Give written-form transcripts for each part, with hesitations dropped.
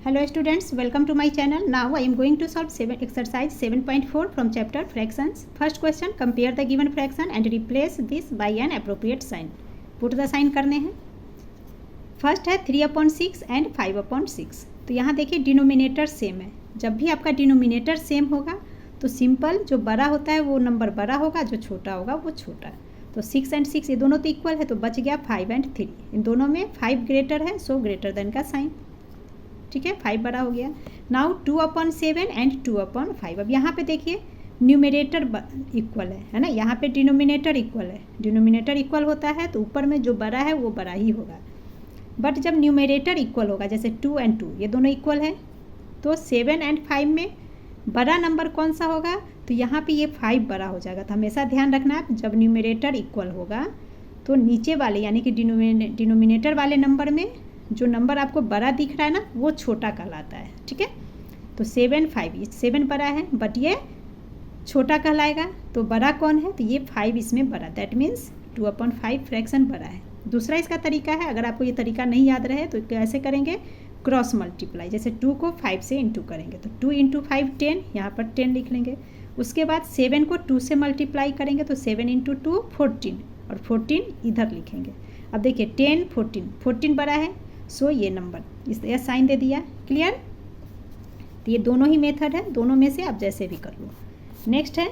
Hello students, welcome to my channel. Now I am going to solve exercise 7.4 from chapter fractions. First question, compare the given fraction and replace this by an appropriate sign. Put the sign करने हैं. First है 3/6 and 5/6. तो यहाँ देखिए denominator same है. जब भी आपका डिनोमिनेटर सेम होगा तो सिंपल जो बड़ा होता है वो नंबर बड़ा होगा, जो छोटा होगा वो छोटा. तो 6 एंड 6 ये दोनों तो इक्वल है, तो बच गया 5 एंड 3. इन दोनों में 5 ग्रेटर है, सो ग्रेटर देन का साइन. ठीक है, 5 बड़ा हो गया. Now 2/7 and 2/5. अब यहाँ पे देखिए न्यूमरेटर इक्वल है ना. यहाँ पे डिनोमिनेटर इक्वल है. डिनोमिनेटर इक्वल होता है तो ऊपर में जो बड़ा है वो बड़ा ही होगा. बट जब न्यूमरेटर इक्वल होगा, जैसे 2 एंड 2 ये दोनों इक्वल है, तो 7 एंड 5 में बड़ा नंबर कौन सा होगा, तो यहाँ पे ये 5 बड़ा हो जाएगा. तो हमेशा ध्यान रखना है जब न्यूमरेटर इक्वल होगा तो नीचे वाले यानी कि डिनोमिनेटर वाले नंबर में जो नंबर आपको बड़ा दिख रहा है ना वो छोटा कहलाता है. ठीक है, तो 7 5 ये 7 बड़ा है बट ये छोटा कहलाएगा. तो बड़ा कौन है, तो ये 5 इसमें बड़ा, दैट मीन्स 2/5 फ्रैक्शन बड़ा है. दूसरा इसका तरीका है, अगर आपको ये तरीका नहीं याद रहे तो कैसे करेंगे, क्रॉस मल्टीप्लाई. जैसे 2 को 5 से इंटू करेंगे तो 2 × 5 10, यहाँ पर 10 लिख लेंगे. उसके बाद 7 को 2 से मल्टीप्लाई करेंगे तो 7 × 2 14 और 14 इधर लिखेंगे. अब देखिए 10 14 बड़ा है, सो ये नंबर इस तरह साइन दे दिया. क्लियर. तो ये दोनों ही मेथड है, दोनों में से आप जैसे भी कर लो. नेक्स्ट है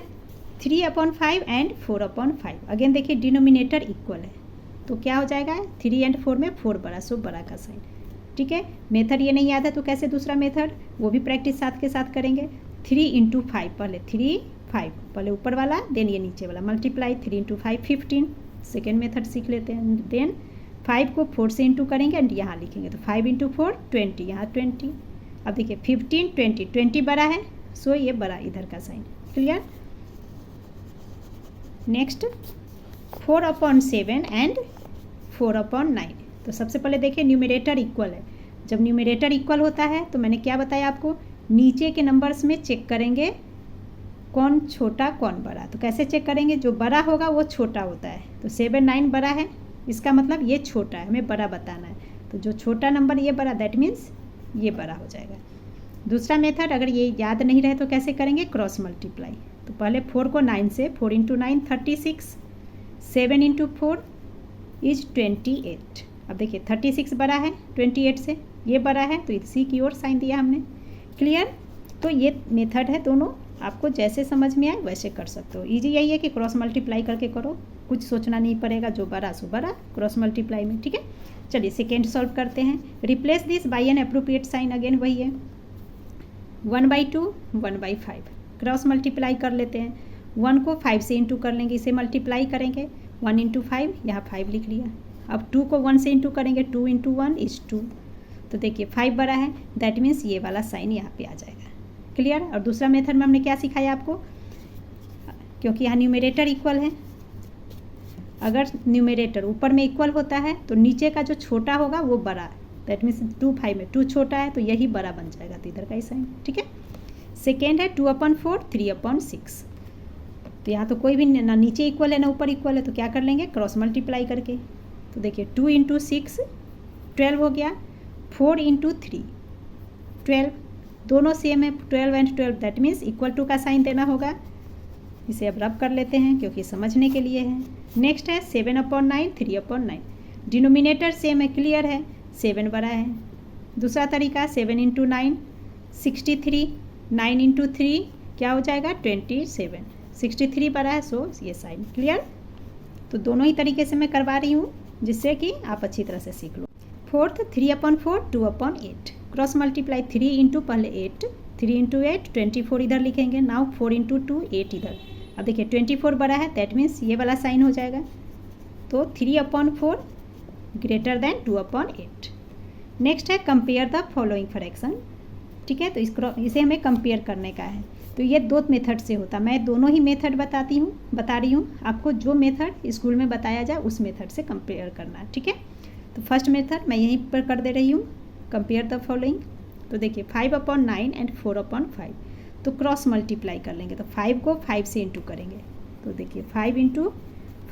3/5 एंड 4/5. अगेन देखिए डिनोमिनेटर इक्वल है तो क्या हो जाएगा, 3 एंड 4 में 4 बड़ा, सो बड़ा का साइन. ठीक है, मेथड ये नहीं याद है तो कैसे दूसरा मेथड, वो भी प्रैक्टिस साथ के साथ करेंगे. 3 × 5, पहले 3 5 पहले ऊपर वाला, देन ये नीचे वाला मल्टीप्लाई. 3 × 5 15. सेकेंड मेथड सीख लेते हैं. देन 5 को 4 से इंटू करेंगे एंड यहाँ लिखेंगे तो 5 × 4 20, यहाँ 20. अब देखिए 15 20 बड़ा है, सो ये बड़ा इधर का साइन. क्लियर. Next 4/7 and 4/9. तो सबसे पहले देखिए न्यूमरेटर इक्वल है. जब न्यूमरेटर इक्वल होता है तो मैंने क्या बताया आपको, नीचे के नंबर्स में चेक करेंगे कौन छोटा कौन बड़ा. तो कैसे चेक करेंगे, जो बड़ा होगा वो छोटा होता है. तो 7 9 बड़ा है, इसका मतलब ये छोटा है, हमें बड़ा बताना है. तो जो छोटा नंबर ये बड़ा, दैट मीन्स ये बड़ा हो जाएगा. दूसरा मेथड अगर ये याद नहीं रहे तो कैसे करेंगे, क्रॉस मल्टीप्लाई. तो पहले 4 को 9 से, 4 × 9 36, 7 × 4 इज 28. अब देखिए 36 बड़ा है 28 से, ये बड़ा है तो इसी की ओर साइन दिया हमने. क्लियर. तो ये मेथड है, दोनों आपको जैसे समझ में आए वैसे कर सकते हो. इजी यही है कि क्रॉस मल्टीप्लाई करके करो, कुछ सोचना नहीं पड़ेगा, जो बड़ा सो बड़ा क्रॉस मल्टीप्लाई में. ठीक है, चलिए सेकेंड सॉल्व करते हैं. Replace this by an appropriate sign. Again वही है, 1/2 1/5. क्रॉस मल्टीप्लाई कर लेते हैं. 1 को 5 से इंटू कर लेंगे, इसे मल्टीप्लाई करेंगे. 1 × 5, यहाँ 5 लिख लिया. अब 2 को 1 से इंटू करेंगे, 2 × 1 इज 2. तो देखिए 5 बड़ा है, दैट मीन्स ये वाला साइन यहाँ पे आ जाएगा. क्लियर. और दूसरा मेथड में हमने क्या सिखाया आपको, क्योंकि यहाँ न्यूमरेटर इक्वल है, अगर न्यूमरेटर ऊपर में इक्वल होता है तो नीचे का जो छोटा होगा वो बड़ा, दैट मीन्स 2 5 में 2 छोटा है तो यही बड़ा बन जाएगा, तो इधर का ही साइन. ठीक है. सेकेंड है 2/4 3/6. तो यहाँ तो कोई भी ना नीचे इक्वल है ना ऊपर इक्वल है, तो क्या कर लेंगे, क्रॉस मल्टीप्लाई करके. तो देखिए 2 × 6 12 हो गया, 4 × 3 12, दोनों सेम है 12 and 12, that means equal to का साइन देना होगा. इसे अब रब कर लेते हैं क्योंकि समझने के लिए है. नेक्स्ट है 7/9 3/9. डिनोमिनेटर सेम है, क्लियर है, 7 बड़ा है. दूसरा तरीका 7 × 9 63, 9 × 3 क्या हो जाएगा 27, 63 बड़ा है, सो ये साइन. क्लियर. तो दोनों ही तरीके से मैं करवा रही हूँ जिससे कि आप अच्छी तरह से सीख लो. फोर्थ 3/4 2/8. क्रॉस मल्टीप्लाई 3 × पहले 8, 3 × 8 24 इधर लिखेंगे. नाउ 4 × 2 8 इधर. अब देखिए 24 बड़ा है, दैट मीन्स ये वाला साइन हो जाएगा. तो 3/4 ग्रेटर देन 2/8. नेक्स्ट है कंपेयर द फॉलोइंग फ्रैक्शन. ठीक है, तो इसे हमें कंपेयर करने का है. तो ये 2 मेथड से होता है, मैं दोनों ही मेथड बता रही हूँ आपको. जो मेथड स्कूल में बताया जाए उस मेथड से कंपेयर करना है. ठीक है, तो फर्स्ट मेथड मैं यहीं पर कर दे रही हूँ, कंपेयर द फॉलोइंग. तो देखिए 5/9 एंड 4/5. तो क्रॉस मल्टीप्लाई कर लेंगे, तो 5 को 5 से इंटू करेंगे. तो देखिए 5 ×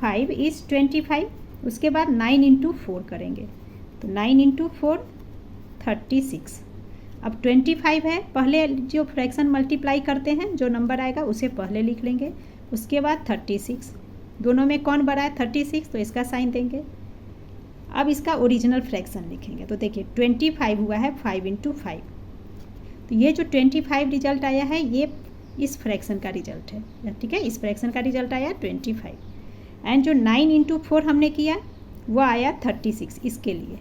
5 इज़ 25. उसके बाद 9 × 4 करेंगे, तो 9 × 4 36. अब 25 है, पहले जो फ्रैक्शन मल्टीप्लाई करते हैं जो नंबर आएगा उसे पहले लिख लेंगे, उसके बाद 36, दोनों में कौन बड़ा है 36, तो इसका साइन देंगे। अब इसका ओरिजिनल फ्रैक्शन लिखेंगे, तो देखिए 25 हुआ है 5 × 5, तो ये जो 25 रिजल्ट आया है ये इस फ्रैक्शन का रिजल्ट है, ठीक है, इस फ्रैक्शन का रिजल्ट आया 25। एंड जो 9 × 4 हमने किया वो आया 36 इसके लिए,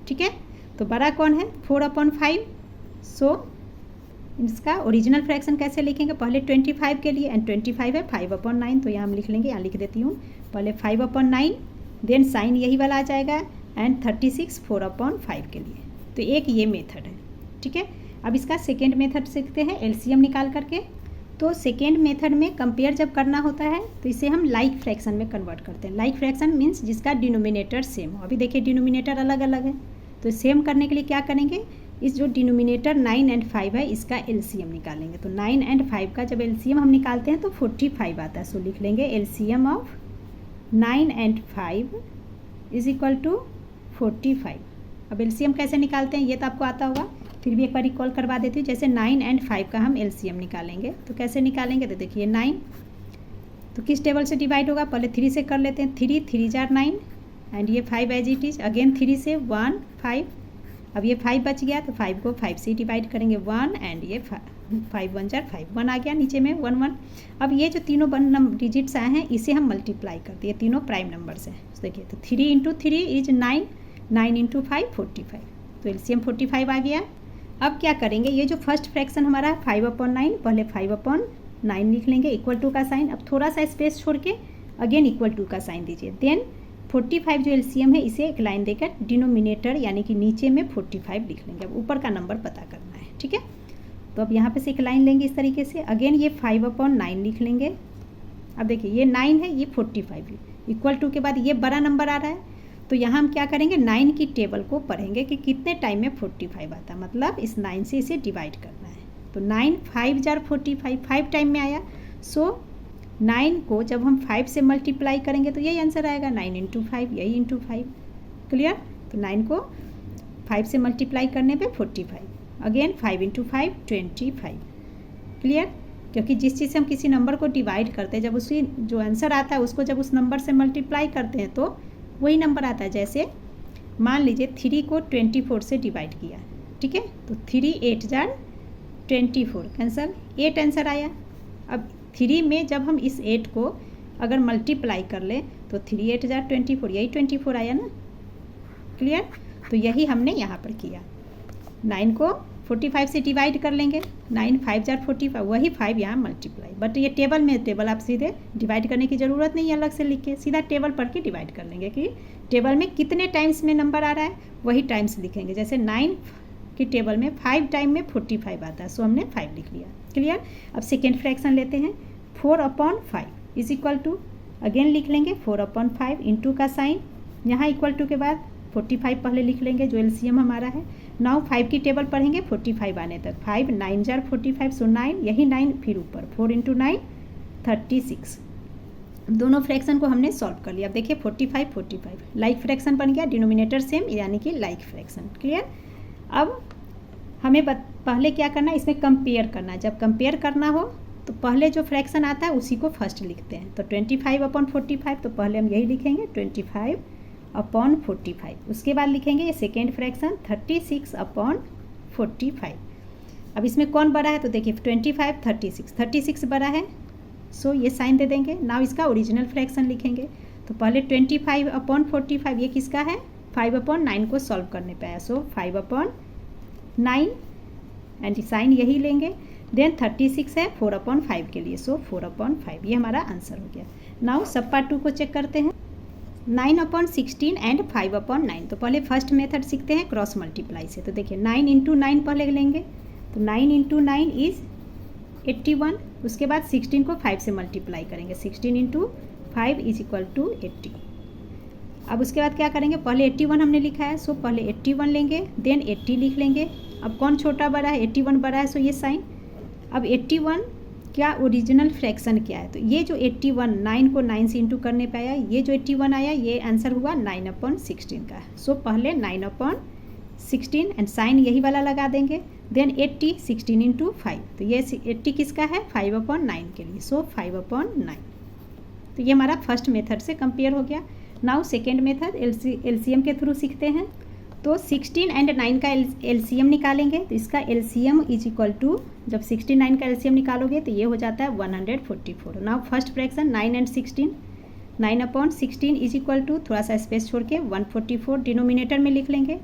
ठीक है। तो बड़ा कौन है 4/5, सो इसका ओरिजिनल फ्रैक्शन कैसे लिखेंगे, पहले 25 के लिए, एंड 25 है 5/9, तो यहाँ हम लिख लेंगे, यहाँ लिख देती हूँ, पहले 5/9, देन साइन यही वाला आ जाएगा, एंड 36 4/5 के लिए। तो एक ये मेथड है, ठीक है। अब इसका सेकेंड मेथड सीखते हैं एलसीएम निकाल करके। तो सेकेंड मेथड में कंपेयर जब करना होता है तो इसे हम लाइक फ्रैक्शन में कन्वर्ट करते हैं। लाइक फ्रैक्शन मीन्स जिसका डिनोमिनेटर सेम हो। अभी देखिए डिनोमिनेटर अलग अलग है, तो सेम करने के लिए क्या करेंगे, इस जो डिनोमिनेटर 9 और 5 है इसका एलसीएम निकालेंगे। तो 9 और 5 का जब एलसीएम हम निकालते हैं तो 45 आता है। सो लिख लेंगे एलसीएम ऑफ 9 और 5 इज इक्वल टू 45। अब एलसीएम कैसे निकालते हैं ये तो आपको आता होगा, फिर भी एक बार रिकॉल करवा देती हूँ। जैसे 9 और 5 का हम एलसीएम निकालेंगे तो कैसे निकालेंगे, तो देखिए 9 तो किस टेबल से डिवाइड होगा, पहले 3 से कर लेते हैं, 3 3 जार 9, एंड ये 5 एज इट इज, अगेन 3 से 1 5, अब ये 5 बच गया तो 5 को 5 से डिवाइड करेंगे 1, एंड ये 5 1 जार 5, 1 आ गया नीचे में 1 1। अब ये जो तीनों डिजिट्स आए हैं इसे हम मल्टीप्लाई करते हैं, ये तीनों प्राइम नंबर्स हैं। तो देखिए तो 3 × 3 इज 9, 9 × 5 45, तो एलसीएम 45 आ गया। अब क्या करेंगे, ये जो फर्स्ट फ्रैक्शन हमारा है 5/9, पहले 5/9 लिख लेंगे, इक्वल टू का साइन, अब थोड़ा सा स्पेस छोड़ के अगेन इक्वल टू का साइन दीजिए। देन 45 जो एलसीएम है इसे एक लाइन देकर डिनोमिनेटर यानी कि नीचे में 45 लिख लेंगे। अब ऊपर का नंबर पता करना है, ठीक है। तो अब यहाँ पे से एक लाइन लेंगे इस तरीके से, अगेन ये 5/9 लिख लेंगे। अब देखिए ये 9 है, ये 45 है, इक्वल टू के बाद ये बड़ा नंबर आ रहा है, तो यहाँ हम क्या करेंगे 9 की टेबल को पढ़ेंगे कि कितने टाइम में 45 आता है, मतलब इस 9 से इसे डिवाइड करना है। तो 9 5 जार 45, 5 टाइम में आया। सो 9 को जब हम 5 से मल्टीप्लाई करेंगे तो यही आंसर आएगा, 9 × 5, यही × 5, क्लियर। तो 9 को 5 से मल्टीप्लाई करने पे 45, अगेन 5 × 5 25, क्लियर। क्योंकि जिस चीज़ से हम किसी नंबर को डिवाइड करते हैं, जब उसी जो आंसर आता है उसको जब उस नंबर से मल्टीप्लाई करते हैं तो वही नंबर आता है। जैसे मान लीजिए 3 को 24 से डिवाइड किया, ठीक है, तो 3 8 जार 24, कैंसल 8 आंसर आया। अब 3 में जब हम इस 8 को अगर मल्टीप्लाई कर लें तो 3 8 जार 24, यही 24 आया ना, क्लियर। तो यही हमने यहाँ पर किया, 9 को 45 से डिवाइड कर लेंगे, 9 5 जार 45, वही 5 यहाँ मल्टीप्लाई, बट ये टेबल में, टेबल आप सीधे डिवाइड करने की ज़रूरत नहीं है अलग से लिख के, सीधा टेबल पढ़ के डिवाइड कर लेंगे कि टेबल में कितने टाइम्स में नंबर आ रहा है वही टाइम्स लिखेंगे। जैसे 9 की टेबल में 5 टाइम में 45 आता है, सो हमने 5 लिख लिया, क्लियर। अब सेकेंड फ्रैक्शन लेते हैं, 4/5 इज इक्वल टू, अगेन लिख लेंगे 4/5, इंटू का साइन, यहाँ इक्वल टू के बाद 45 पहले लिख लेंगे जो एलसीएम हमारा है। नाउ 5 की टेबल पढ़ेंगे 45 आने तक, 5 9 जार 45, सो 9, यही 9 फिर ऊपर 4 × 9 36। दोनों फ्रैक्शन को हमने सॉल्व कर लिया। अब देखिए 45 45 लाइक फ्रैक्शन बन गया, डिनोमिनेटर सेम यानी कि लाइक फ्रैक्शन, क्लियर। अब हमें पहले क्या करना है, इसमें कंपेयर करना है। जब कंपेयर करना हो तो पहले जो फ्रैक्शन आता है उसी को फर्स्ट लिखते हैं। तो 25/45, तो पहले हम यही लिखेंगे 25/45, उसके बाद लिखेंगे ये सेकेंड फ्रैक्शन 36/45। अब इसमें कौन बड़ा है, तो देखिए 25 36 बड़ा है, सो ये साइन दे देंगे। नाउ इसका ओरिजिनल फ्रैक्शन लिखेंगे, तो पहले 25/45 ये किसका है, 5/9 को सॉल्व करने पे आया, सो 5/9 एंड साइन यही लेंगे। देन 36 है 4/5 के लिए, सो 4/5, ये हमारा आंसर हो गया। नाउ सब पार्ट 2 को चेक करते हैं, 9/16 एंड 5/9। तो पहले फर्स्ट मेथड सीखते हैं क्रॉस मल्टीप्लाई से। तो देखिए 9 × 9 पहले लेंगे, तो 9 × 9 इज 81, उसके बाद 16 को 5 से मल्टीप्लाई करेंगे, 16 × 5 इज इक्वल टू 80। अब उसके बाद क्या करेंगे, पहले 81 हमने लिखा है, सो पहले 81 लेंगे, देन 80 लिख लेंगे। अब कौन छोटा बड़ा है, 81 बड़ा है, सो ये साइन। अब 81 क्या ओरिजिनल फ्रैक्शन क्या है, तो ये जो 81 9 को 9 से इंटू करने पे आया, ये जो 81 आया ये आंसर हुआ 9/16 का। सो पहले 9/16 16 एंड साइन यही वाला लगा देंगे, देन 80 16 इंटू 5, तो ये 80 किसका है 5/9 के लिए, सो 5/9। तो ये हमारा फर्स्ट मेथड से कंपेयर हो गया। नाउ सेकेंड मेथड एलसीएम के थ्रू सीखते हैं। तो 16 एंड 9 का एलसीएम निकालेंगे, तो इसका एलसीएम इज इक्वल टू, जब 16 9 का एलसीएम निकालोगे तो ये हो जाता है 144। Now first fraction 9 and 16, 9/16 is equal to, थोड़ा सा स्पेस छोड़ के 144 डिनोमिनेटर में लिख लेंगे।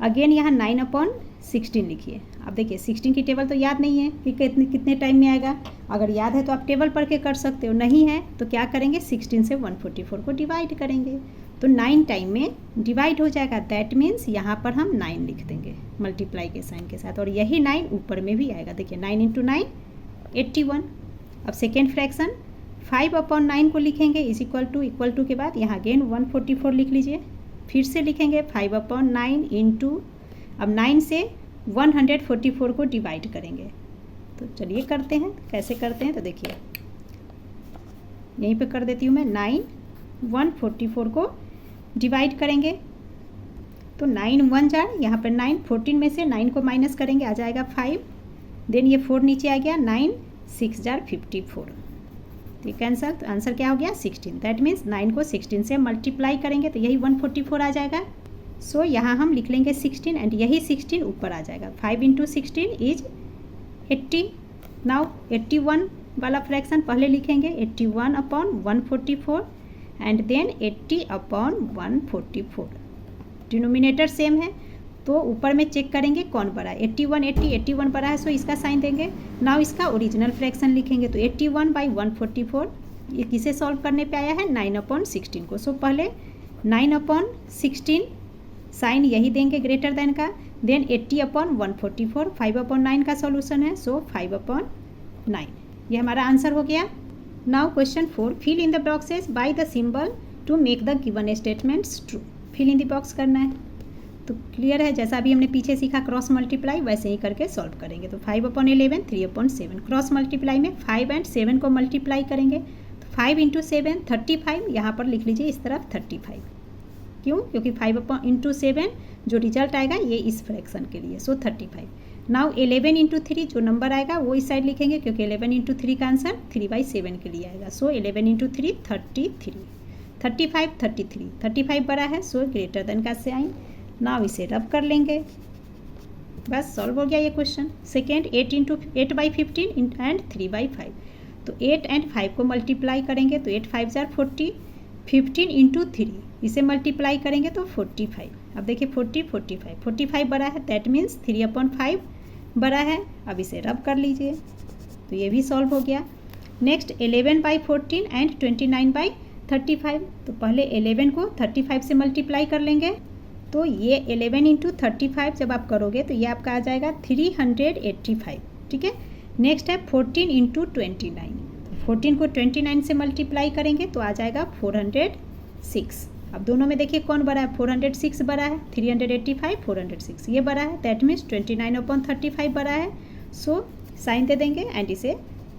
अगेन यहाँ 9/16 लिखिए। अब देखिए 16 की टेबल तो याद नहीं है कि कितने टाइम में आएगा, अगर याद है तो आप टेबल पढ़ के कर सकते हो, नहीं है तो क्या करेंगे 16 से 144 को डिवाइड करेंगे, तो 9 टाइम में डिवाइड हो जाएगा। दैट मीन्स यहाँ पर हम 9 लिख देंगे मल्टीप्लाई के साइन के साथ, और यही 9 ऊपर में भी आएगा। देखिए 9 इंटू 9 81। अब सेकेंड फ्रैक्शन 5/9 को लिखेंगे इज इक्वल टू के बाद यहाँ अगेन 144 लिख लीजिए, फिर से लिखेंगे 5/9 इंटू, अब 9 से 144 को डिवाइड करेंगे। तो चलिए करते हैं, कैसे करते हैं तो देखिए यहीं पे कर देती हूँ मैं, 9 144 को डिवाइड करेंगे, तो 9 1 जार, यहाँ पर 9 14 में से 9 को माइनस करेंगे, आ जाएगा 5, देन ये 4 नीचे आ गया, 9 6 जार 54, तो कैंसर, तो आंसर क्या हो गया 16। दैट मीन्स 9 को 16 से मल्टीप्लाई करेंगे तो यही 144 आ जाएगा। सो यहाँ हम लिख लेंगे 16 एंड यही 16 ऊपर आ जाएगा, 5 इंटू 16 इज 80। नाउ 81 वाला फ्रैक्शन पहले लिखेंगे, 81/144 एंड देन 80/144, डिनोमिनेटर सेम है तो ऊपर में चेक करेंगे कौन बड़ा है, 81 बड़ा है, सो इसका साइन देंगे। नाउ इसका ओरिजिनल फ्रैक्शन लिखेंगे, तो 81/144 ये किसे सॉल्व करने पे आया है 9/16 को, सो पहले 9/16 साइन यही देंगे ग्रेटर देन का, देन 80/144, 5/9 का सॉल्यूशन है, सो 5/9, ये हमारा आंसर हो गया। Now question 4, fill in the boxes by the symbol to make the given statements true. Fill in the box करना है, तो क्लियर है, जैसा अभी हमने पीछे सीखा क्रॉस मल्टीप्लाई वैसे ही करके सॉल्व करेंगे। तो 5/11 3/7, क्रॉस मल्टीप्लाई में 5 एंड 7 को मल्टीप्लाई करेंगे, तो 5 इंटू 7 35, यहाँ पर लिख लीजिए इस तरफ 35, क्यों, क्योंकि 5 इंटू 7 जो रिजल्ट आएगा ये इस फ्रैक्शन के लिए, सो 35। नाउ 11 इंटू 3 जो नंबर आएगा वो इस साइड लिखेंगे, क्योंकि 11 इंटू 3 का आंसर 3/7 के लिए आएगा, सो 11 इंटू 3 33, 35 33, 35 बड़ा है, सो ग्रेटर देन का साइन। नाउ इसे रब कर लेंगे, बस सॉल्व हो गया ये क्वेश्चन। सेकेंड 8/15 एंड 3/5, तो 8 एंड 5 को मल्टीप्लाई करेंगे, तो 8 5 जार 40, 15 इंटू 3 इसे मल्टीप्लाई करेंगे तो 45। अब देखिए 45 बड़ा है, दैट मीन्स 3/5 बड़ा है। अब इसे रब कर लीजिए, तो ये भी सॉल्व हो गया। नेक्स्ट 11/14 एंड 29/35, तो पहले 11 को 35 से मल्टीप्लाई कर लेंगे, तो ये 11 इंटू 35 जब आप करोगे तो ये आपका आ जाएगा 385, ठीक है। नेक्स्ट है 14 इंटू 29, 14 को 29 से मल्टीप्लाई करेंगे तो आ जाएगा 406। अब दोनों में देखिए कौन बड़ा है, 406 बड़ा है, 385 406 ये बड़ा है, दैट मीन्स 29/35 बड़ा है, सो साइन दे देंगे एंड इसे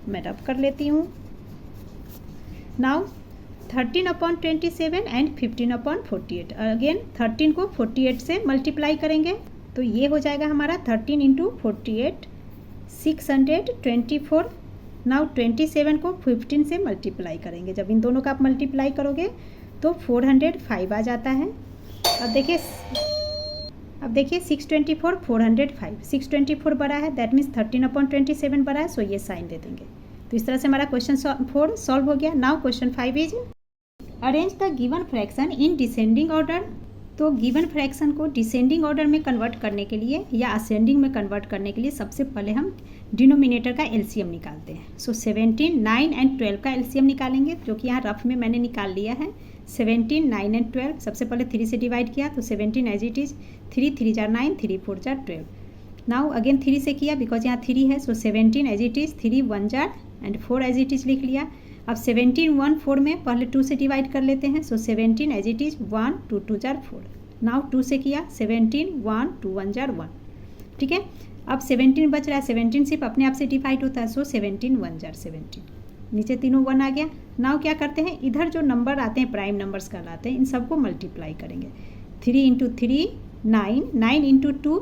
मैं रब कर लेती हूँ। नाउ 13/27 एंड 15/48, अगेन 13 को 48 से मल्टीप्लाई करेंगे, तो ये हो जाएगा हमारा 13 इंटू 48 624। नाउ 27 को 15 से मल्टीप्लाई करेंगे, जब इन दोनों का आप मल्टीप्लाई करोगे तो 405 आ जाता है। अब देखिए 624 405, 624 बड़ा है, दैट मीन्स 13/27 बड़ा है, सो ये साइन दे देंगे। तो इस तरह से हमारा क्वेश्चन 4 सॉल्व हो गया। Now question 5 is arrange the given fraction in descending order. तो गिवन फ्रैक्शन को डिसेंडिंग ऑर्डर में कन्वर्ट करने के लिए या असेंडिंग में कन्वर्ट करने के लिए सबसे पहले हम डिनोमिनेटर का एलसीएम निकालते हैं। सो 17 9 एंड 12 का एलसीएम निकालेंगे, जो कि यहाँ रफ में मैंने निकाल लिया है। 17 9 एंड 12 सबसे पहले 3 से डिवाइड किया, तो 17 एज इट इज़ 3 3 जार 9 3 4 जार 12। नाउ अगेन 3 से किया बिकॉज यहाँ 3 है, सो 17 एज इट इज़ 3 1 जार एंड 4 एज इट इज़ लिख लिया। अब 17 1 4 में पहले 2 से डिवाइड कर लेते हैं, सो 17 एज इट इज़ 1 2 2 जार 4। नाउ 2 से किया 17 1 2 1 जार 1, ठीक है। अब 17 बच रहा है, 17 सिर्फ अपने आप से डिवाइड होता है, सो 17 1 जार 17, नीचे तीनों 1 आ गया। नाउ क्या करते हैं, इधर जो नंबर आते हैं प्राइम नंबर्स कहलाते हैं, इन सबको मल्टीप्लाई करेंगे। 3 into 3 9 into 2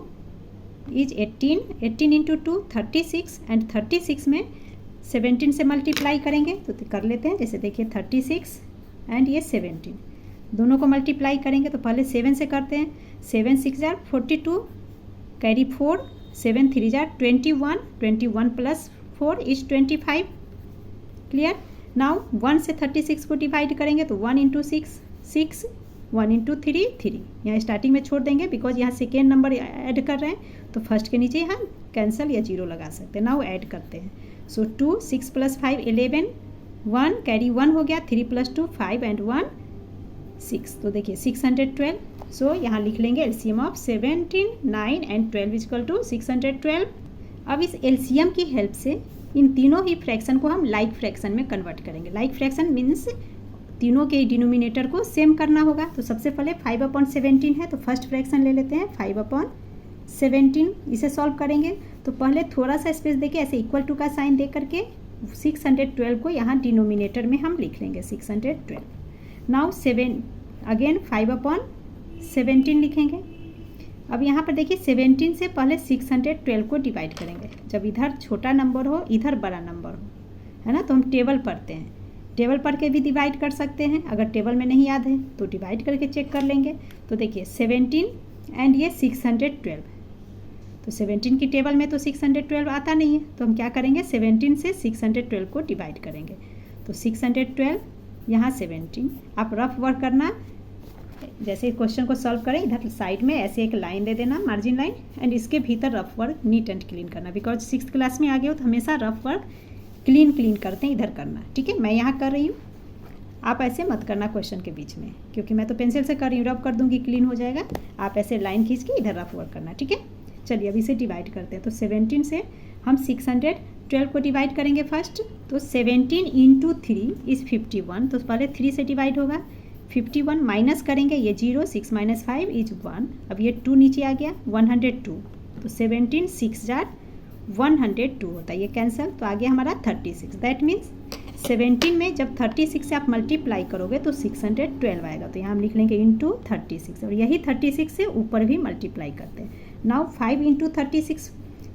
is 18, 18 into 2 36, and 36 में 17 से मल्टीप्लाई करेंगे तो कर लेते हैं। जैसे देखिए 36 एंड ये 17 दोनों को मल्टीप्लाई करेंगे तो पहले 7 से करते हैं। 7 6 jar 42, carry 4, 7 3 jar 21, 21 plus 4 is 25। Clear. Now 1 से 36 को डिवाइड करेंगे तो 1 इंटू 6 6, 1 इंटू 3 3। यहाँ स्टार्टिंग में छोड़ देंगे बिकॉज यहाँ सेकेंड नंबर ऐड कर रहे हैं, तो फर्स्ट के नीचे यहाँ कैंसिल या 0 लगा सकते हैं। नाउ ऐड करते हैं। सो 2 6 प्लस 5 11, 1 कैरी 1 हो गया, 3 प्लस 2 5 एंड 1 6। तो देखिए 612। सो यहाँ लिख लेंगे LCM of 17 9 and 12 equal to 612। अब इस एलसीएम की हेल्प से इन तीनों ही फ्रैक्शन को हम लाइक फ्रैक्शन में कन्वर्ट करेंगे। लाइक फ्रैक्शन मीन्स तीनों के डिनोमिनेटर को सेम करना होगा। तो सबसे पहले 5/17 है तो फर्स्ट फ्रैक्शन ले लेते हैं 5/17, इसे सॉल्व करेंगे। तो पहले थोड़ा सा स्पेस देके ऐसे इक्वल टू का साइन दे करके 612 को यहाँ डिनोमिनेटर में हम लिख लेंगे 612। नाउ 7 अगेन 5/17 लिखेंगे। अब यहाँ पर देखिए 17 से पहले 612 को डिवाइड करेंगे। जब इधर छोटा नंबर हो इधर बड़ा नंबर हो, है ना, तो हम टेबल पढ़ते हैं, टेबल पढ़ के भी डिवाइड कर सकते हैं। अगर टेबल में नहीं याद है तो डिवाइड करके चेक कर लेंगे। तो देखिए 17 एंड ये 612, तो 17 की टेबल में तो 612 आता नहीं है, तो हम क्या करेंगे 17 से 612 को डिवाइड करेंगे। तो 612 यहाँ 17। आप रफ वर्क करना, जैसे क्वेश्चन को सॉल्व करें इधर साइड में ऐसे एक लाइन दे देना, मार्जिन लाइन, एंड इसके भीतर rough work neat and clean करना। बिकॉज 6th क्लास में आ गए हो तो हमेशा रफ वर्क क्लीन करते हैं इधर करना। ठीक है, मैं यहाँ कर रही हूँ, आप ऐसे मत करना क्वेश्चन के बीच में, क्योंकि मैं तो पेंसिल से कर रही हूँ, रफ कर दूँगी क्लीन हो जाएगा। आप ऐसे लाइन खींच के इधर रफ वर्क करना। ठीक है, चलिए अब इसे डिवाइड करते हैं। तो 17 से हम 612 को डिवाइड करेंगे फर्स्ट। तो 17 इंटू 3 इज़ 51, तो पहले 3 से डिवाइड होगा। 51 माइनस करेंगे, ये 0, 6 माइनस 5 इज 1। अब ये 2 नीचे आ गया, 102। तो 17 6 जार 102 होता है, ये कैंसिल। तो आ गया हमारा 36। दैट मीन्स 17 में जब 36 से आप मल्टीप्लाई करोगे तो 612 आएगा। तो यहाँ हम लिख लेंगे इंटू 36, और यही 36 से ऊपर भी मल्टीप्लाई करते हैं। नाउ 5 इंटू 36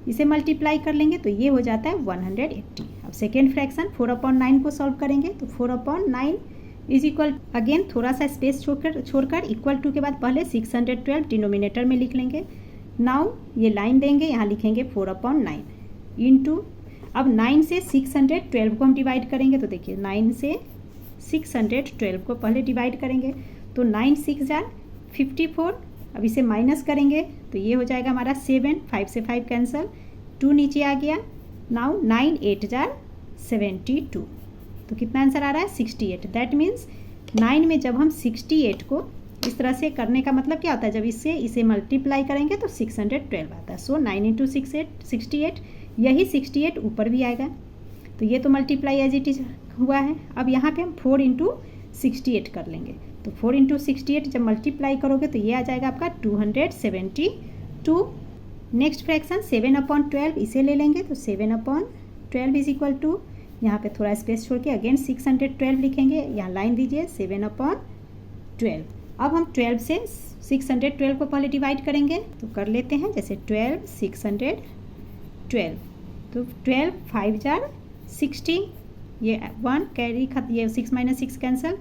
इसे मल्टीप्लाई कर लेंगे तो ये हो जाता है 180। अब सेकेंड फ्रैक्शन 4/9 को सॉल्व करेंगे तो 4/9 इज इक्वल, अगेन थोड़ा सा स्पेस छोड़कर इक्वल टू के बाद पहले 612 डिनोमिनेटर में लिख लेंगे। नाउ ये लाइन देंगे, यहाँ लिखेंगे 4/9 इंटू, अब 9 से 612 को हम डिवाइड करेंगे। तो देखिए 9 से 612 को पहले डिवाइड करेंगे तो 9 6 जार 54। अब इसे माइनस करेंगे तो ये हो जाएगा हमारा 7, 5 से 5 कैंसिल, 2 नीचे आ गया। नाउ 9 8 जार 72, तो कितना आंसर आ रहा है 68। दैट मीन्स 9 में जब हम 68 को इस तरह से करने का मतलब क्या होता है, जब इसे मल्टीप्लाई करेंगे तो 612 आता है। सो 9 इंटू 68, यही 68 ऊपर भी आएगा। तो ये तो मल्टीप्लाई एज इट इज हुआ है। अब यहाँ पे हम 4 इंटू 68 कर लेंगे। तो 4 इंटू 68 जब मल्टीप्लाई करोगे तो ये आ जाएगा आपका 272। नेक्स्ट फ्रैक्शन 7/12 इसे ले लेंगे। तो 7/12 इज इक्वल टू, यहाँ पे थोड़ा स्पेस छोड़ के अगेन 612 लिखेंगे, यहाँ लाइन दीजिए 7/12। अब हम 12 से 612 को पहले डिवाइड करेंगे तो कर लेते हैं। जैसे 12 612, तो 12 5 जार 60, ये 1 कैरी ये 6 माइनस 6 कैंसिल।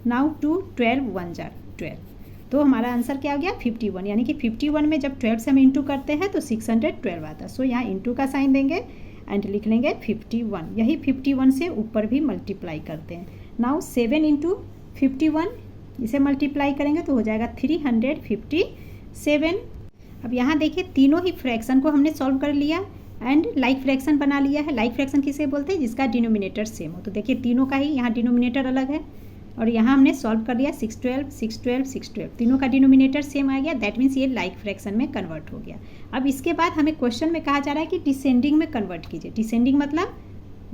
नाउ 2 12 1 जार 12, तो हमारा आंसर क्या हो गया 51। यानी कि 51 में जब 12 से हम इंटू करते हैं तो 612 आता है। सो यहाँ इंटू का साइन देंगे एंड लिख लेंगे 51। यही 51 से ऊपर भी मल्टीप्लाई करते हैं। नाउ 7 इंटू 51 इसे मल्टीप्लाई करेंगे तो हो जाएगा 357। अब यहाँ देखिए तीनों ही फ्रैक्शन को हमने सॉल्व कर लिया एंड लाइक फ्रैक्शन बना लिया है। लाइक फ्रैक्शन किसे बोलते हैं, जिसका डिनोमिनेटर सेम हो। तो देखिए तीनों का ही यहाँ डिनोमिनेटर अलग है और यहाँ हमने सॉल्व कर लिया 612 612 612, तीनों का डिनोमिनेटर सेम आ गया। दैट मीन्स ये लाइक फ्रैक्शन में कन्वर्ट हो गया। अब इसके बाद हमें क्वेश्चन में कहा जा रहा है कि डिसेंडिंग में कन्वर्ट कीजिए। डिसेंडिंग मतलब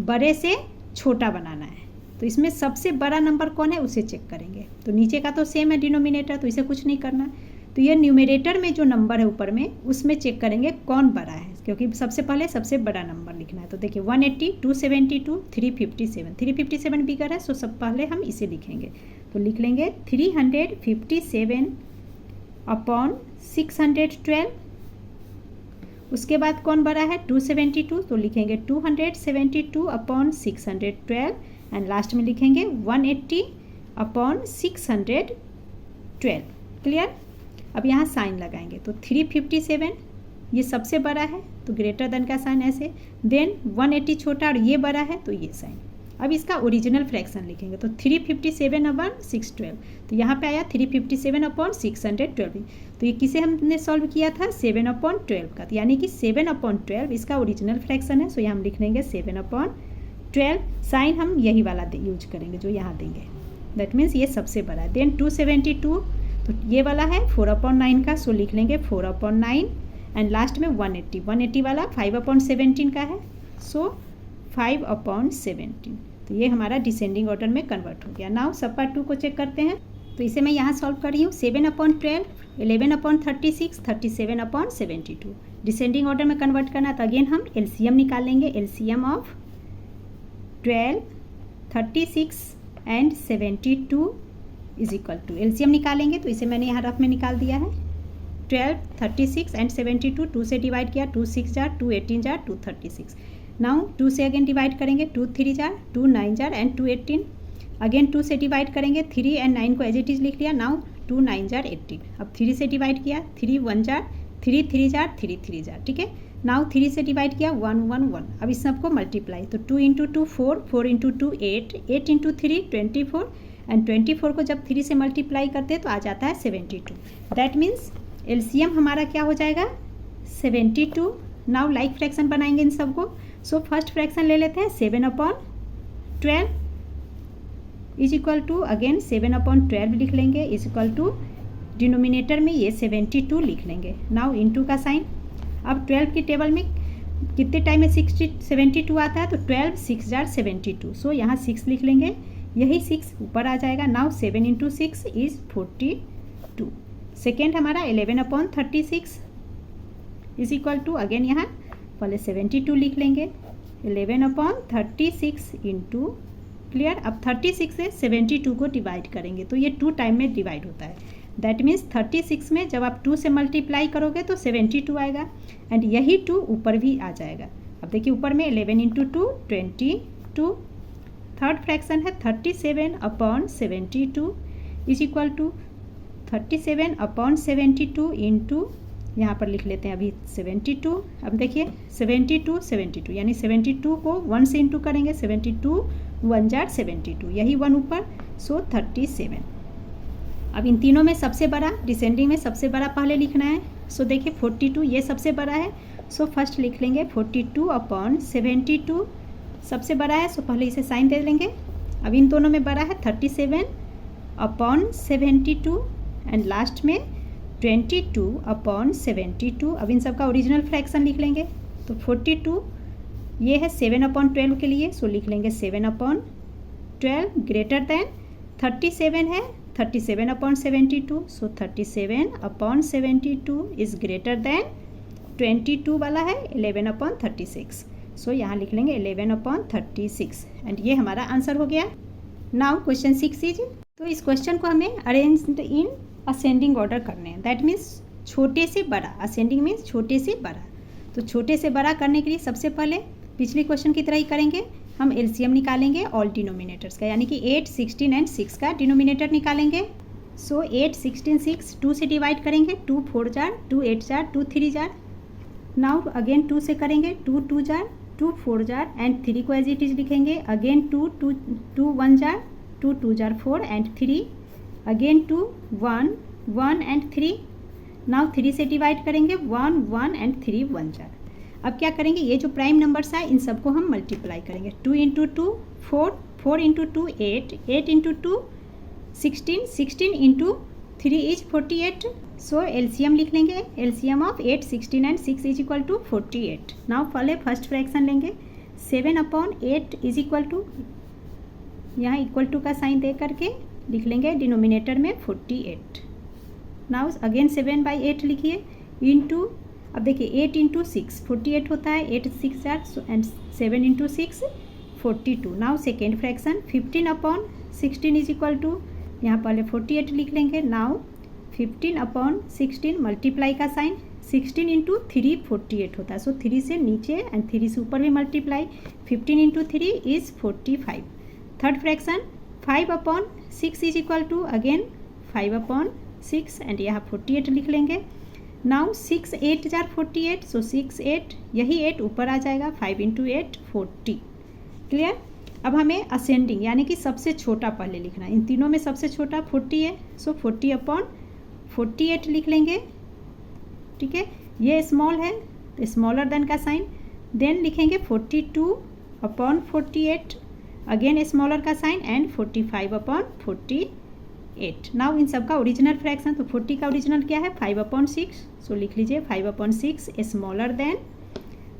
बड़े से छोटा बनाना है। तो इसमें सबसे बड़ा नंबर कौन है उसे चेक करेंगे। तो नीचे का तो सेम है डिनोमिनेटर, तो इसे कुछ नहीं करना। तो ये न्यूमरेटर में जो नंबर है ऊपर में उसमें चेक करेंगे कौन बड़ा है, क्योंकि सबसे पहले सबसे बड़ा नंबर लिखना है। तो देखिए 180 272 357, 357 बिगर है, सो सब पहले हम इसे लिखेंगे। तो लिख लेंगे 357 अपॉन 612। उसके बाद कौन बड़ा है 272, तो लिखेंगे 272 अपॉन 612 एंड लास्ट में लिखेंगे 180 अपॉन 612। क्लियर। अब यहाँ साइन लगाएंगे तो 357 ये सबसे बड़ा है तो ग्रेटर देन का साइन ऐसे, देन 180 छोटा और ये बड़ा है तो ये साइन। अब इसका ओरिजिनल फ्रैक्शन लिखेंगे तो 357 अपॉन 612, तो यहाँ पे आया 357 अपॉन 612। तो ये किसे हमने सॉल्व किया था 7 अपॉन 12 का, तो यानी कि 7 अपॉन 12 इसका ओरिजिनल फ्रैक्शन है। सो यहाँ हम लिख लेंगे 7 अपॉन 12। साइन हम यही वाला यूज करेंगे जो यहाँ देंगे, दैट मीन्स ये सबसे बड़ा है। देन 272 तो ये वाला है 4 अपॉन 9 का, सो लिख लेंगे 4 अपॉन 9 एंड लास्ट में 180 वाला 5 अपॉन 17 का है, सो 5 अपॉन 17। तो ये हमारा डिसेंडिंग ऑर्डर में कन्वर्ट हो गया। नाउ सब पार्ट 2 को चेक करते हैं। तो इसे मैं यहाँ सॉल्व कर रही हूँ 7 upon 12, 11 upon 36, 37 upon 72। Descending order में कन्वर्ट करना तो अगेन हम एलसीएम निकाल लेंगे। LCM of 12, 36 and 72 is equal to, LCM निकालेंगे तो इसे मैंने यहाँ रफ में निकाल दिया है। 12, 36 एंड 72 2 से डिवाइड किया, 2 6 जार, 2 18 जार, 2 36। नाउ 2 से अगेन डिवाइड करेंगे, 2 3 जार, 2 9 जार एंड 2 18। अगेन 2 से डिवाइड करेंगे, 3 एंड 9 को एज इट इज लिख लिया। Now 2 9 jar 18। अब 3 से डिवाइड किया, 3 1 जार, 3 3 जार, 3 3 जार, ठीक है। नाउ 3 से डिवाइड किया 1 1 1। अब इस सबको मल्टीप्लाई, तो 2 इंटू 2 4, 4 इंटू 2 8, 8 इंटू 3 24 एंड 24 को जब 3 से मल्टीप्लाई करते हैं तो आ जाता है 72। दैट मीन्स एलसीएम हमारा क्या हो जाएगा 72। नाउ लाइक फ्रैक्शन बनाएंगे इन सबको। सो फर्स्ट फ्रैक्शन ले लेते हैं 7 upon 12 is equal to, again 7 upon 12 लिख लेंगे इज इक्वल टू, डिनोमिनेटर में ये 72 लिख लेंगे। नाउ इनटू का साइन। अब 12 की टेबल में कितने टाइम में 72 आता है, तो 12 6 जार 72, सो यहाँ 6 लिख लेंगे, यही 6 ऊपर आ जाएगा। Now 7 into 6 is 42। सेकेंड हमारा 11 upon 36 is equal to, again यहाँ पहले 72 लिख लेंगे, 11 अपॉन 36 इंटू, क्लियर। अब 36 से 72 को डिवाइड करेंगे तो ये 2 टाइम में डिवाइड होता है। दैट मीन्स 36 में जब आप 2 से मल्टीप्लाई करोगे तो 72 आएगा एंड यही 2 ऊपर भी आ जाएगा। अब देखिए ऊपर में 11 इंटू 2 22। थर्ड फ्रैक्शन है 37 upon 72 is equal to 37 upon 72 into, यहाँ पर लिख लेते हैं अभी 72। अब देखिए 72 72 यानी 72 को 1 से इंटू करेंगे, 72 1 जार 72, यही 1 ऊपर, सो 37। अब इन तीनों में सबसे बड़ा, डिसेंडिंग में सबसे बड़ा पहले लिखना है। सो देखिए 42 ये सबसे बड़ा है, सो फर्स्ट लिख लेंगे 42 अपॉन 72 सबसे बड़ा है, सो पहले इसे साइन दे लेंगे। अब इन दोनों में बड़ा है 37 अपॉन 72 एंड लास्ट में 22 अपॉन 72। अब इन सब का ओरिजिनल फ्रैक्शन लिख लेंगे, तो 42 ये है 7 अपॉन 12 के लिए, सो लिख लेंगे 7 अपॉन 12 ग्रेटर देन 37 है 37 upon 72, so 37 upon 72 is greater than 22 वाला है 11 अपॉन 36, सो यहाँ लिख लेंगे 11 अपॉन 36 एंड ये हमारा आंसर हो गया। नाउ क्वेश्चन 6 इज, तो इस क्वेश्चन को हमें अरेंज्ड इन असेंडिंग ऑर्डर करने हैं। दैट मीन्स छोटे से बड़ा, असेंडिंग मीन्स छोटे से बड़ा। तो छोटे से बड़ा करने के लिए सबसे पहले पिछले क्वेश्चन की तरह ही करेंगे, हम एलसीएम निकालेंगे ऑल डिनोमिनेटर्स का, यानी कि 8 16 एंड 6 का डिनोमिनेटर निकालेंगे। सो 8 16 6 2 से डिवाइड करेंगे, 2 4 jar, 2 8 jar, 2 3 jar. Now again 2 से करेंगे, 2 2 जार, 2 4 जार एंड 3 को एज इट इज लिखेंगे। अगेन 2 2 1 जार, 2 2 जार 4 एंड 3, अगेन 2 1 1 एंड 3। नाउ 3 से डिवाइड करेंगे, 1 1 एंड 3 1 जार। अब क्या करेंगे, ये जो प्राइम नंबर्स है इन सबको हम मल्टीप्लाई करेंगे। 2 into 2 4, 4 into 2 8, 8 into 2 16, 16 into 3 is 48। So LCM लिख लेंगे, LCM of 8 16 and 6 is equal to 48। Now पहले फर्स्ट फ्रैक्शन लेंगे, 7 अपॉन 8 इज इक्वल टू, यहाँ इक्वल टू का साइन दे करके लिख लेंगे डिनोमिनेटर में 48। नाउ अगेन 7/8 लिखिए इंटू, अब देखिए 8 इंटू 6 48 होता है, 8 6 जार and 7 into 6 42। Now second fraction 15 upon 16 is equal to, यहाँ पहले 48 लिख लेंगे। नाउ 15/16 मल्टीप्लाई का साइन, 16 इंटू 3 48 होता है, सो 3 से नीचे एंड 3 से ऊपर भी multiply, 15 into 3 is 45। Third fraction 5/6 is equal to again 5/6 and यहाँ 48 लिख लेंगे। नाउ 6 8 जार 48, सो 6 8 यही 8 ऊपर आ जाएगा, 5 इंटू 8 40। क्लियर। अब हमें असेंडिंग यानी कि सबसे छोटा पहले लिखना है, इन तीनों में सबसे छोटा 40 है, सो 40/48 लिख लेंगे। ठीक है, ये स्मॉल है तो स्मॉलर देन का साइन, देन लिखेंगे 42/48 अगेन स्मॉलर का साइन एंड 45/48। नाउ इन सब का ओरिजिनल फ्रैक्शन, तो 40 का ओरिजिनल क्या है 5/6, सो लिख लीजिए 5/6 स्मॉलर देन।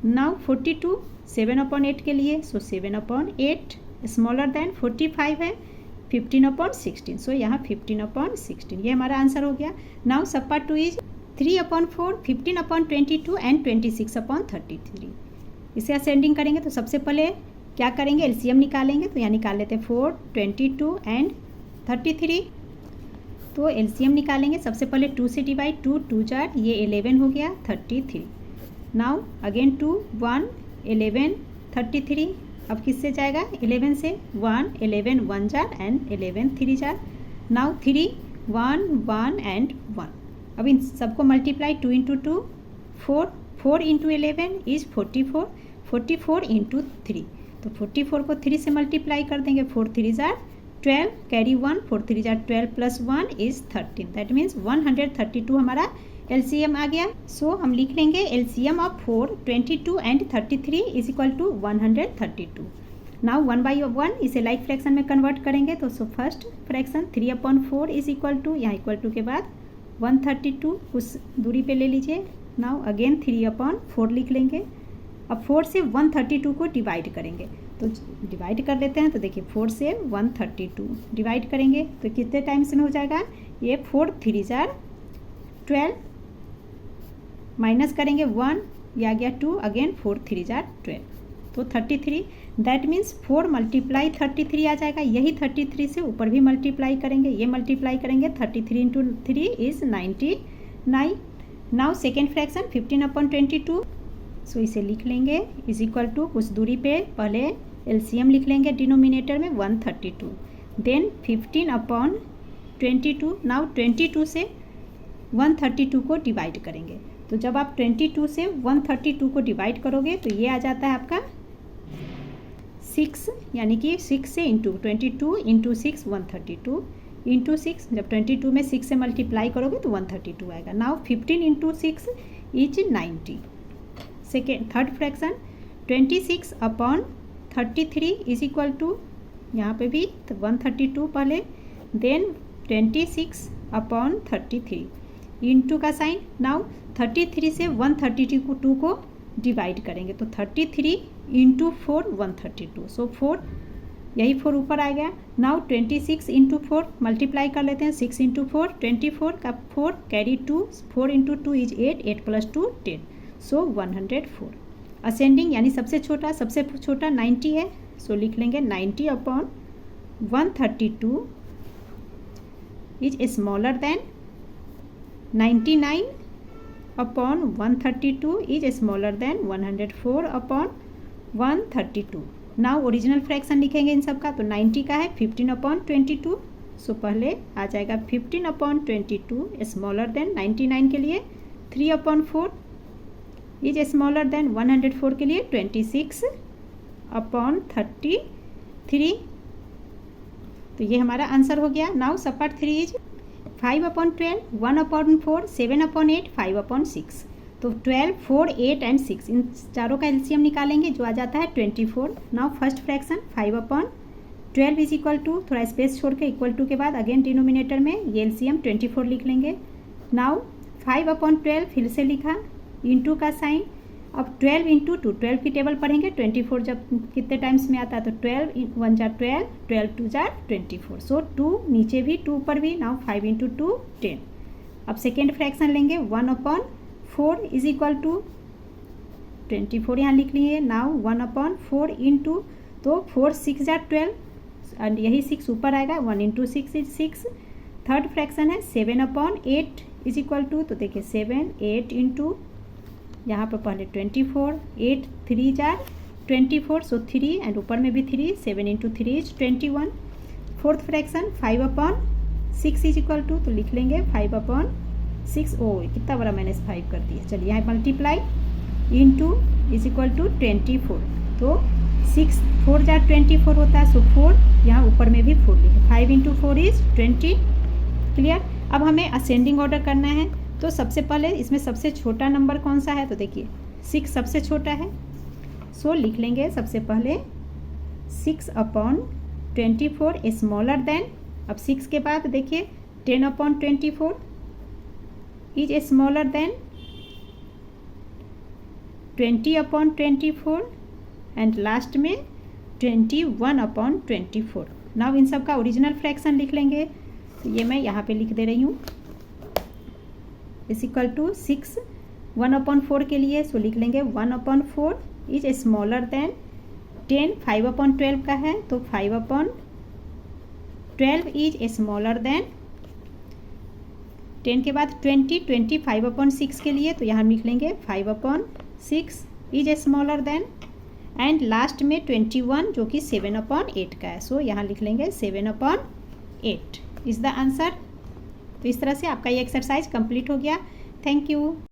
नाउ 42 7/8 के लिए, सो 7/8 स्मॉलर देन, 45 है 15/16, सो यहाँ 15/16, ये हमारा आंसर हो गया। नाउ सब पार्ट 2 इज 3/4 15/22 एंड 26/33। इसे असेंडिंग करेंगे तो सबसे पहले क्या करेंगे, एलसीएम निकालेंगे, तो यहाँ निकाल लेते हैं 4 22 एंड 33। तो एलसीएम निकालेंगे, सबसे पहले 2 से डिवाइड, 2 2 जार ये 11 हो गया 33। नाउ अगेन 2 1 11 33, अब किससे जाएगा 11 से 1 11 1 जार एंड 11 3 जार। नाउ 3 1 1 एंड 1, अब इन सबको multiply 2 into 2 4 4 into 11 is 44 44 into 3, तो 44 को 3 से मल्टीप्लाई कर देंगे, 4 3 जार 12 कैरी 1 4 3 जार 12 प्लस 1 इज 13, दैट मीन्स 132 हमारा एलसीएम आ गया। सो हम लिख लेंगे LCM of 4 22 and 33 is equal to 132। Now 1/1 इसे लाइक फ्रैक्शन में कन्वर्ट करेंगे, तो so first fraction 3/4 is equal to, यहाँ इक्वल टू के बाद 132 उस दूरी पे ले लीजिए। नाउ अगेन 3/4 लिख लेंगे। अब 4 से 132 को डिवाइड करेंगे, तो डिवाइड कर लेते हैं, तो देखिए 4 से 132 डिवाइड करेंगे तो कितने टाइम्स में हो जाएगा, ये 4 3 जार 12 माइनस करेंगे 1, ये आ गया 2 अगेन 4 3 जार 12, तो 33, दैट मीन्स 4 मल्टीप्लाई 33 आ जाएगा। यही 33 से ऊपर भी मल्टीप्लाई करेंगे, ये मल्टीप्लाई करेंगे 33 into 3 is 99। Now second fraction 15/22, सो इसे लिख लेंगे इज इक्वल टू, कुछ दूरी पे पहले एलसीएम लिख लेंगे डिनोमिनेटर में 132, देन 15/22। नाउ 22 से 132 को डिवाइड करेंगे, तो जब आप 22 से 132 को डिवाइड करोगे तो ये आ जाता है आपका 6, यानी कि 6 से इंटू 22 इंटू 6 132 इंटू 6, जब 22 में 6 से मल्टीप्लाई करोगे तो 132 आएगा। Now 15 into 6 is 90। Second third fraction 26/33 is equal to, यहाँ पे भी 132 पहले, देन 26/33 इंटू का साइन। नाउ 33 से 132 को डिवाइड करेंगे, तो 33 इंटू 4 132, सो 4 यही 4 ऊपर आ गया। नाउ 26 इंटू 4 मल्टीप्लाई कर लेते हैं, 6 इंटू 4 24 का 4 carry 2 4 into 2 is 8 8 plus 2 10, so 104। Ascending यानी सबसे छोटा 90 है, सो लिख लेंगे 90/132 is smaller than 99/132 is smaller than 104/132। Now original fraction लिखेंगे इन सब का, तो 90 का है 15/22, सो पहले आ जाएगा 15/22 स्मॉलर देन 99 के लिए, 3/4 इज स्मॉलर देन 104 के लिए 26/33। तो ये हमारा आंसर हो गया। नाउ सब पार्ट 3 इज 5/12 1/4 7/8 5/6, तो 12 4 8 एंड 6 इन चारों का एलसीएम निकालेंगे जो आ जाता है 24। Now first fraction 5/12 is equal to, थोड़ा स्पेस छोड़ के इक्वल टू के बाद अगेन डिनोमिनेटर में ये एलसीएम 24 लिख लेंगे। नाउ 5/12 फिर से लिखा, इंटू का साइन, अब 12 इंटू 2 12 की टेबल पढ़ेंगे, 24 जब कितने टाइम्स में आता है तो 12 1 जार 12 12 2 जार 24, सो 2 नीचे भी 2 ऊपर भी। Now 5 into 2 10। अब सेकेंड फ्रैक्शन लेंगे 1/4 इज इक्वल टू 24 यहाँ लिख लिए। नाउ 1/4 इंटू, तो 4 6 जार 12 एंड यही 6 ऊपर आएगा, 1 इंटू 6 इज 6। थर्ड फ्रैक्शन है 7/8 इज इक्वल टू, तो देखिए 7 8 इंटू यहाँ पर पहले 24, 8 3 जार 24, सो 3 एंड ऊपर में भी 3, 7 into 3 is 21। Fourth fraction 5/6 is equal to, तो लिख लेंगे 5/6। ओ कितना बड़ा मैंने 5 कर दिया। चलिए यहाँ multiply into is equal to 24, तो 6 4 जार 24 होता है, सो 4 यहाँ ऊपर में भी 4 लिखे। 5 इंटू 4 इज 20। क्लियर। अब हमें असेंडिंग ऑर्डर करना है, तो सबसे पहले इसमें सबसे छोटा नंबर कौन सा है, तो देखिए 6 सबसे छोटा है, सो लिख लेंगे सबसे पहले 6/24 स्मॉलर देन। अब 6 के बाद देखिए 10/24 is smaller than 20/24 and last में 21/24। नाउ इन सब का ओरिजिनल फ्रैक्शन लिख लेंगे, तो ये मैं यहाँ पे लिख दे रही हूँ इज इक्वल टू 6 1/4 के लिए, सो लिख लेंगे 1/4 इज स्मॉलर देन 10। 5/12 का है, तो 5/12 इज स्मॉलर देन 10 के बाद 20 5/6 के लिए, तो यहाँ लिख लेंगे 5/6 is smaller than and last में 21 जो कि 7/8 का है, सो यहाँ लिख लेंगे 7/8 इज़ द आंसर। तो इस तरह से आपका ये एक्सरसाइज कंप्लीट हो गया। Thank you.